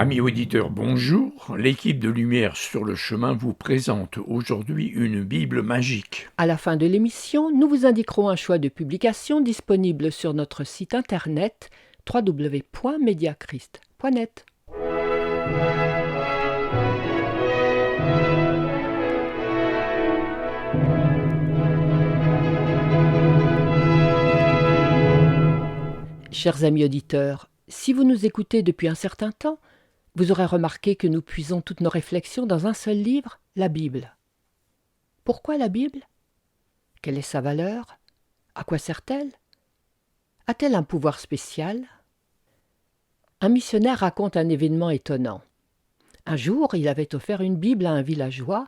Amis auditeurs, bonjour. L'équipe de Lumière sur le chemin vous présente aujourd'hui une Bible magique. À la fin de l'émission, nous vous indiquerons un choix de publication disponible sur notre site internet www.mediachrist.net. Chers amis auditeurs, si vous nous écoutez depuis un certain temps, vous aurez remarqué que nous puisons toutes nos réflexions dans un seul livre, la Bible. Pourquoi la Bible ? Quelle est sa valeur ? À quoi sert-elle ? A-t-elle un pouvoir spécial ? Un missionnaire raconte un événement étonnant. Un jour, il avait offert une Bible à un villageois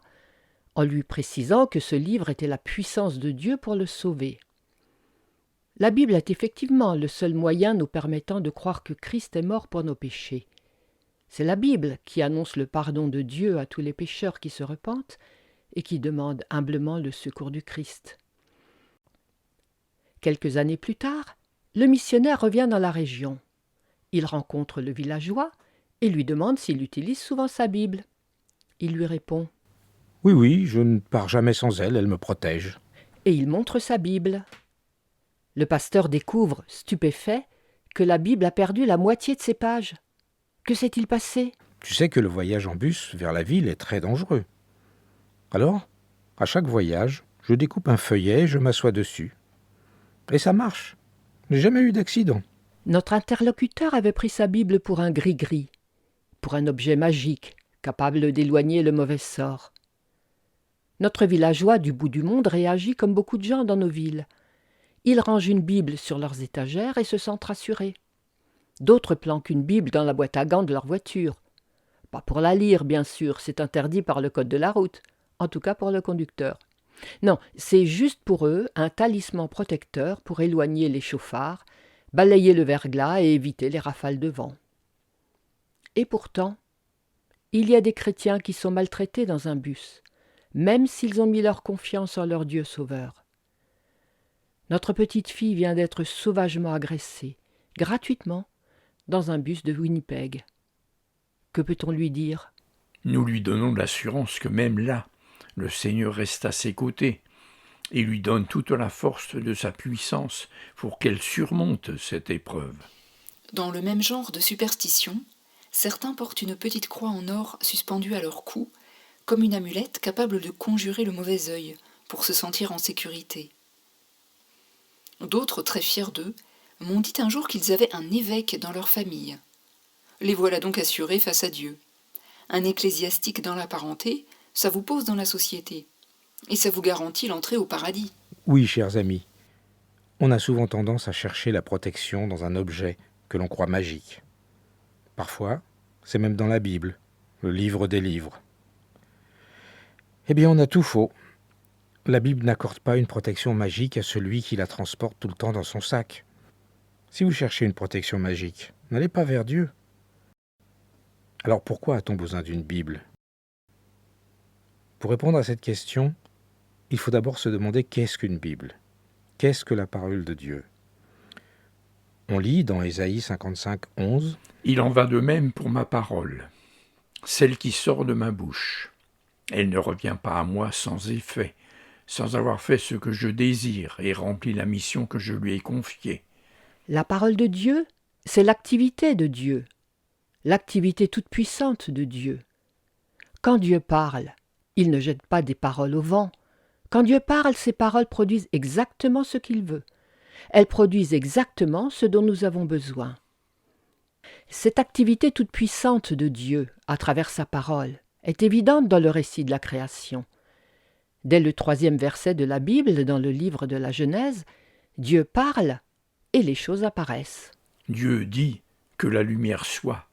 en lui précisant que ce livre était la puissance de Dieu pour le sauver. La Bible est effectivement le seul moyen nous permettant de croire que Christ est mort pour nos péchés. C'est la Bible qui annonce le pardon de Dieu à tous les pécheurs qui se repentent et qui demandent humblement le secours du Christ. Quelques années plus tard, le missionnaire revient dans la région. Il rencontre le villageois et lui demande s'il utilise souvent sa Bible. Il lui répond « Oui, je ne pars jamais sans elle, elle me protège. » et il montre sa Bible. Le pasteur découvre, stupéfait, que la Bible a perdu la moitié de ses pages. Que s'est-il passé ? Tu sais que le voyage en bus vers la ville est très dangereux. Alors, à chaque voyage, je découpe un feuillet et je m'assois dessus. Et ça marche. Je n'ai jamais eu d'accident. Notre interlocuteur avait pris sa Bible pour un gris-gris, pour un objet magique, capable d'éloigner le mauvais sort. Notre villageois du bout du monde réagit comme beaucoup de gens dans nos villes. Ils rangent une Bible sur leurs étagères et se sentent rassurés. D'autres planquent une Bible dans la boîte à gants de leur voiture. Pas pour la lire, bien sûr, c'est interdit par le code de la route, en tout cas pour le conducteur. Non, c'est juste pour eux un talisman protecteur pour éloigner les chauffards, balayer le verglas et éviter les rafales de vent. Et pourtant, il y a des chrétiens qui sont maltraités dans un bus, même s'ils ont mis leur confiance en leur Dieu sauveur. Notre petite fille vient d'être sauvagement agressée, gratuitement, dans un bus de Winnipeg. Que peut-on lui dire ? Nous lui donnons l'assurance que même là, le Seigneur reste à ses côtés et lui donne toute la force de sa puissance pour qu'elle surmonte cette épreuve. Dans le même genre de superstition, certains portent une petite croix en or suspendue à leur cou, comme une amulette capable de conjurer le mauvais œil pour se sentir en sécurité. D'autres, très fiers d'eux, m'ont dit un jour qu'ils avaient un évêque dans leur famille. Les voilà donc assurés face à Dieu. Un ecclésiastique dans la parenté, ça vous pose dans la société. Et ça vous garantit l'entrée au paradis. Oui, chers amis, on a souvent tendance à chercher la protection dans un objet que l'on croit magique. Parfois, c'est même dans la Bible, le livre des livres. Eh bien, on a tout faux. La Bible n'accorde pas une protection magique à celui qui la transporte tout le temps dans son sac. Si vous cherchez une protection magique, n'allez pas vers Dieu. Alors pourquoi a-t-on besoin d'une Bible ? Pour répondre à cette question, il faut d'abord se demander qu'est-ce qu'une Bible ? Qu'est-ce que la parole de Dieu ? On lit dans Ésaïe 55, 11 « Il en va de même pour ma parole, celle qui sort de ma bouche. Elle ne revient pas à moi sans effet, sans avoir fait ce que je désire et rempli la mission que je lui ai confiée. » La parole de Dieu, c'est l'activité de Dieu, l'activité toute puissante de Dieu. Quand Dieu parle, il ne jette pas des paroles au vent. Quand Dieu parle, ses paroles produisent exactement ce qu'il veut. Elles produisent exactement ce dont nous avons besoin. Cette activité toute puissante de Dieu, à travers sa parole, est évidente dans le récit de la création. Dès le 3e verset de la Bible, dans le livre de la Genèse, Dieu parle et les choses apparaissent. Dieu dit que la lumière soit,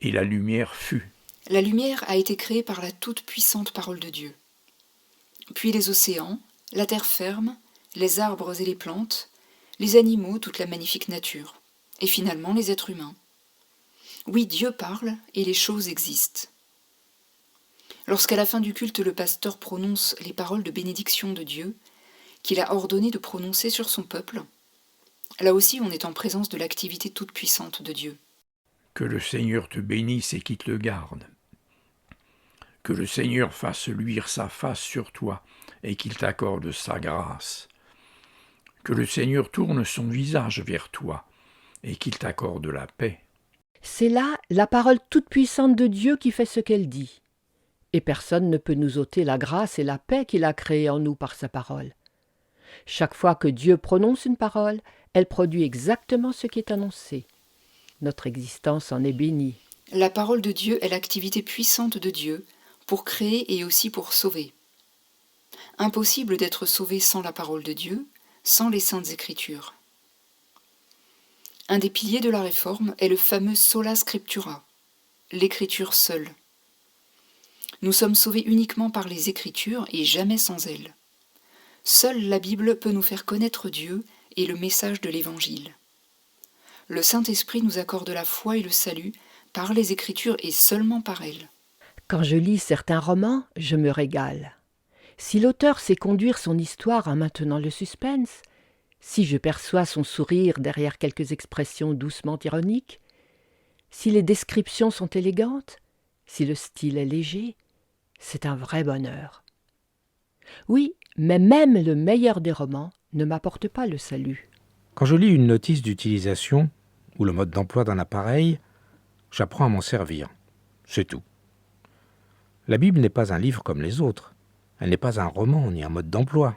et la lumière fut. La lumière a été créée par la toute-puissante parole de Dieu. Puis les océans, la terre ferme, les arbres et les plantes, les animaux, toute la magnifique nature, et finalement les êtres humains. Oui, Dieu parle et les choses existent. Lorsqu'à la fin du culte le pasteur prononce les paroles de bénédiction de Dieu, qu'il a ordonné de prononcer sur son peuple, là aussi on est en présence de l'activité toute puissante de Dieu. Que le Seigneur te bénisse et qu'il te garde. Que le Seigneur fasse luire sa face sur toi et qu'il t'accorde sa grâce. Que le Seigneur tourne son visage vers toi et qu'il t'accorde la paix. C'est là la parole toute-puissante de Dieu qui fait ce qu'elle dit. Et personne ne peut nous ôter la grâce et la paix qu'il a créée en nous par sa parole. Chaque fois que Dieu prononce une parole, elle produit exactement ce qui est annoncé. Notre existence en est bénie. La parole de Dieu est l'activité puissante de Dieu pour créer et aussi pour sauver. Impossible d'être sauvé sans la parole de Dieu, sans les saintes écritures. Un des piliers de la réforme est le fameux sola scriptura, l'écriture seule. Nous sommes sauvés uniquement par les écritures et jamais sans elles. Seule la Bible peut nous faire connaître Dieu et le message de l'Évangile. Le Saint-Esprit nous accorde la foi et le salut par les Écritures et seulement par elles. Quand je lis certains romans, je me régale. Si l'auteur sait conduire son histoire en maintenant le suspense, si je perçois son sourire derrière quelques expressions doucement ironiques, si les descriptions sont élégantes, si le style est léger, c'est un vrai bonheur. Oui, mais même le meilleur des romans ne m'apporte pas le salut. Quand je lis une notice d'utilisation ou le mode d'emploi d'un appareil, j'apprends à m'en servir. C'est tout. La Bible n'est pas un livre comme les autres. Elle n'est pas un roman ni un mode d'emploi.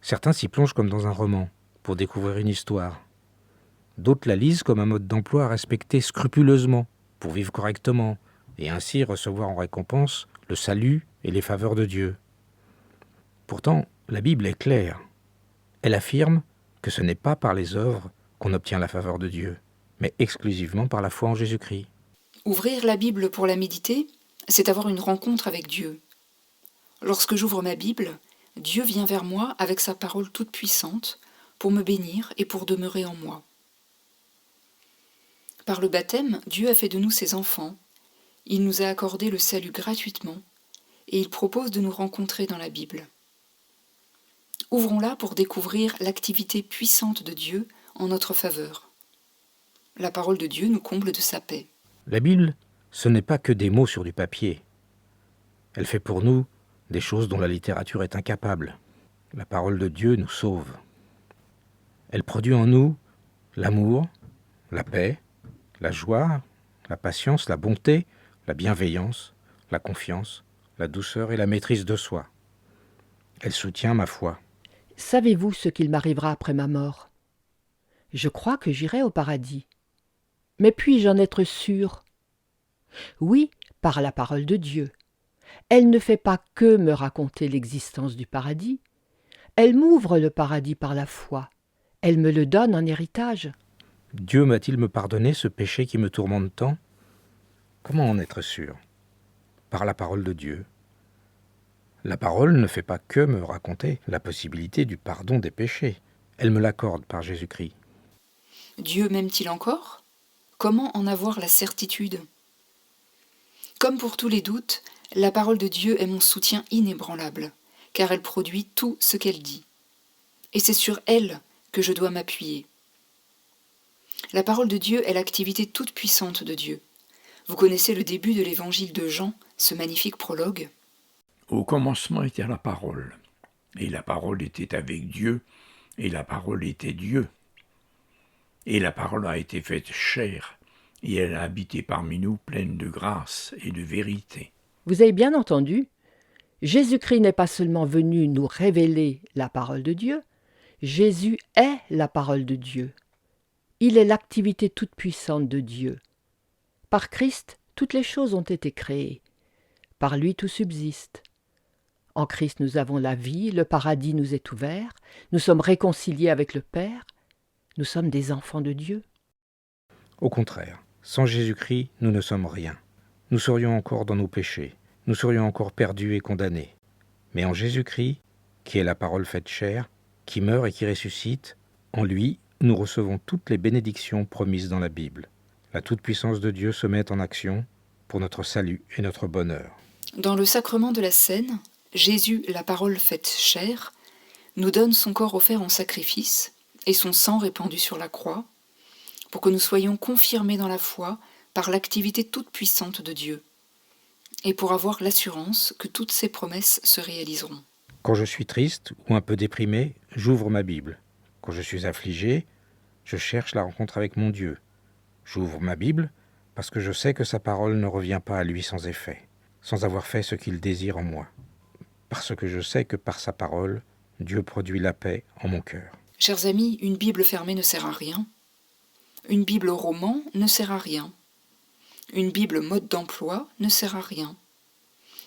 Certains s'y plongent comme dans un roman, pour découvrir une histoire. D'autres la lisent comme un mode d'emploi à respecter scrupuleusement, pour vivre correctement, et ainsi recevoir en récompense le salut et les faveurs de Dieu. Pourtant, la Bible est claire. Elle affirme que ce n'est pas par les œuvres qu'on obtient la faveur de Dieu, mais exclusivement par la foi en Jésus-Christ. Ouvrir la Bible pour la méditer, c'est avoir une rencontre avec Dieu. Lorsque j'ouvre ma Bible, Dieu vient vers moi avec sa parole toute puissante pour me bénir et pour demeurer en moi. Par le baptême, Dieu a fait de nous ses enfants. Il nous a accordé le salut gratuitement et il propose de nous rencontrer dans la Bible. Ouvrons-la pour découvrir l'activité puissante de Dieu en notre faveur. La parole de Dieu nous comble de sa paix. La Bible, ce n'est pas que des mots sur du papier. Elle fait pour nous des choses dont la littérature est incapable. La parole de Dieu nous sauve. Elle produit en nous l'amour, la paix, la joie, la patience, la bonté, la bienveillance, la confiance, la douceur et la maîtrise de soi. Elle soutient ma foi. Savez-vous ce qu'il m'arrivera après ma mort? Je crois que j'irai au paradis. Mais puis-je en être sûr? Oui, par la parole de Dieu. Elle ne fait pas que me raconter l'existence du paradis. Elle m'ouvre le paradis par la foi. Elle me le donne en héritage. Dieu m'a-t-il me pardonné ce péché qui me tourmente tant? Comment en être sûr? Par la parole de Dieu. La parole ne fait pas que me raconter la possibilité du pardon des péchés. Elle me l'accorde par Jésus-Christ. Dieu m'aime-t-il encore? Comment en avoir la certitude? Comme pour tous les doutes, la parole de Dieu est mon soutien inébranlable, car elle produit tout ce qu'elle dit. Et c'est sur elle que je dois m'appuyer. La parole de Dieu est l'activité toute puissante de Dieu. Vous connaissez le début de l'évangile de Jean, ce magnifique prologue. Au commencement était la parole, et la parole était avec Dieu, et la parole était Dieu. Et la parole a été faite chair, et elle a habité parmi nous pleine de grâce et de vérité. Vous avez bien entendu? Jésus-Christ n'est pas seulement venu nous révéler la parole de Dieu, Jésus est la parole de Dieu. Il est l'activité toute puissante de Dieu. Par Christ, toutes les choses ont été créées. Par lui, tout subsiste. En Christ, nous avons la vie, le paradis nous est ouvert, nous sommes réconciliés avec le Père, nous sommes des enfants de Dieu. Au contraire, sans Jésus-Christ, nous ne sommes rien. Nous serions encore dans nos péchés, nous serions encore perdus et condamnés. Mais en Jésus-Christ, qui est la parole faite chair, qui meurt et qui ressuscite, en lui, nous recevons toutes les bénédictions promises dans la Bible. La toute-puissance de Dieu se met en action pour notre salut et notre bonheur. Dans le sacrement de la Seine, Jésus, la parole faite chair, nous donne son corps offert en sacrifice et son sang répandu sur la croix pour que nous soyons confirmés dans la foi par l'activité toute puissante de Dieu, et pour avoir l'assurance que toutes ses promesses se réaliseront. Quand je suis triste ou un peu déprimé, j'ouvre ma Bible. Quand je suis affligé, je cherche la rencontre avec mon Dieu. J'ouvre ma Bible parce que je sais que sa parole ne revient pas à lui sans effet, sans avoir fait ce qu'il désire en moi. Parce que je sais que par sa parole, Dieu produit la paix en mon cœur. Chers amis, une Bible fermée ne sert à rien. Une Bible roman ne sert à rien. Une Bible mode d'emploi ne sert à rien.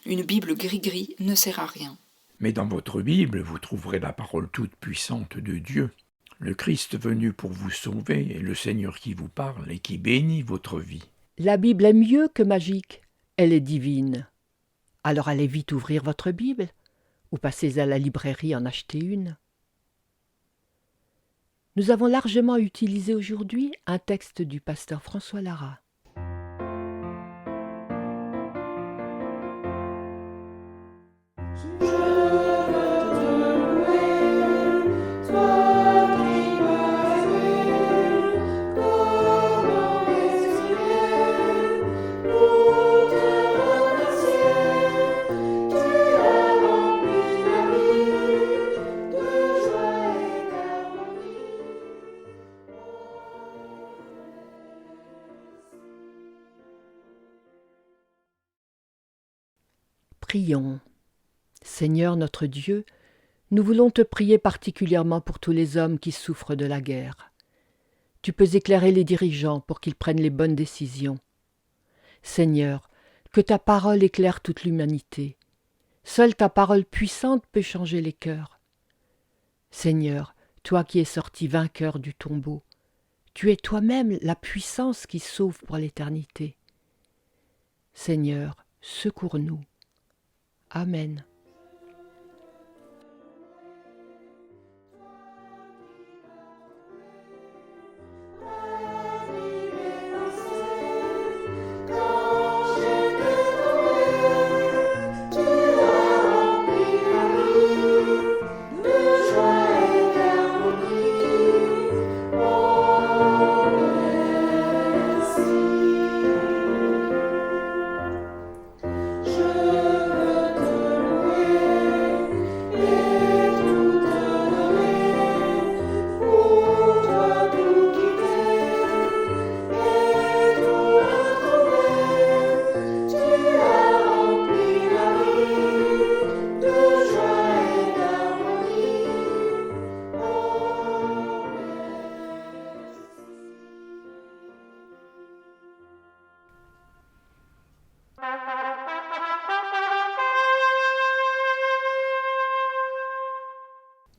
Une Bible gris-gris ne sert à rien. Mais dans votre Bible, vous trouverez la parole toute puissante de Dieu, le Christ venu pour vous sauver et le Seigneur qui vous parle et qui bénit votre vie. La Bible est mieux que magique, elle est divine. Alors allez vite ouvrir votre Bible, ou passez à la librairie en acheter une. Nous avons largement utilisé aujourd'hui un texte du pasteur François Lara. Prions. Seigneur notre Dieu, nous voulons te prier particulièrement pour tous les hommes qui souffrent de la guerre. Tu peux éclairer les dirigeants pour qu'ils prennent les bonnes décisions. Seigneur, que ta parole éclaire toute l'humanité. Seule ta parole puissante peut changer les cœurs. Seigneur, toi qui es sorti vainqueur du tombeau, tu es toi-même la puissance qui sauve pour l'éternité. Seigneur, secours-nous. Amen.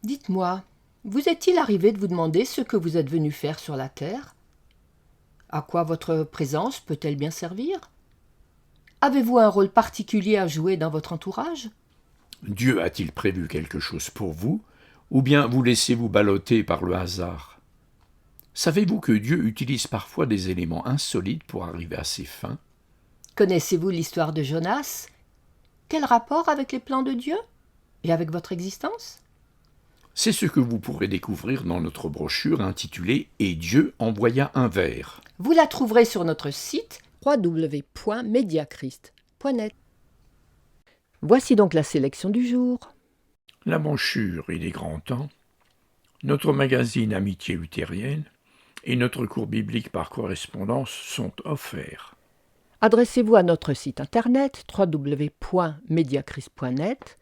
Dites-moi, vous est-il arrivé de vous demander ce que vous êtes venu faire sur la terre? À quoi votre présence peut-elle bien servir? Avez-vous un rôle particulier à jouer dans votre entourage? Dieu a-t-il prévu quelque chose pour vous, ou bien vous laissez-vous balloter par le hasard? Savez-vous que Dieu utilise parfois des éléments insolites pour arriver à ses fins? Connaissez-vous l'histoire de Jonas? Quel rapport avec les plans de Dieu? Et avec votre existence? C'est ce que vous pourrez découvrir dans notre brochure intitulée « Et Dieu envoya un ver ». Vous la trouverez sur notre site www.mediachrist.net. Voici donc la sélection du jour. La brochure Il est grand temps, notre magazine Amitié luthérienne et notre cours biblique par correspondance sont offerts. Adressez-vous à notre site internet www.mediachrist.net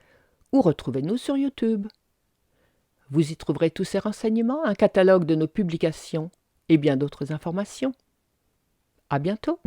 ou retrouvez-nous sur YouTube. Vous y trouverez tous ces renseignements, un catalogue de nos publications et bien d'autres informations. À bientôt.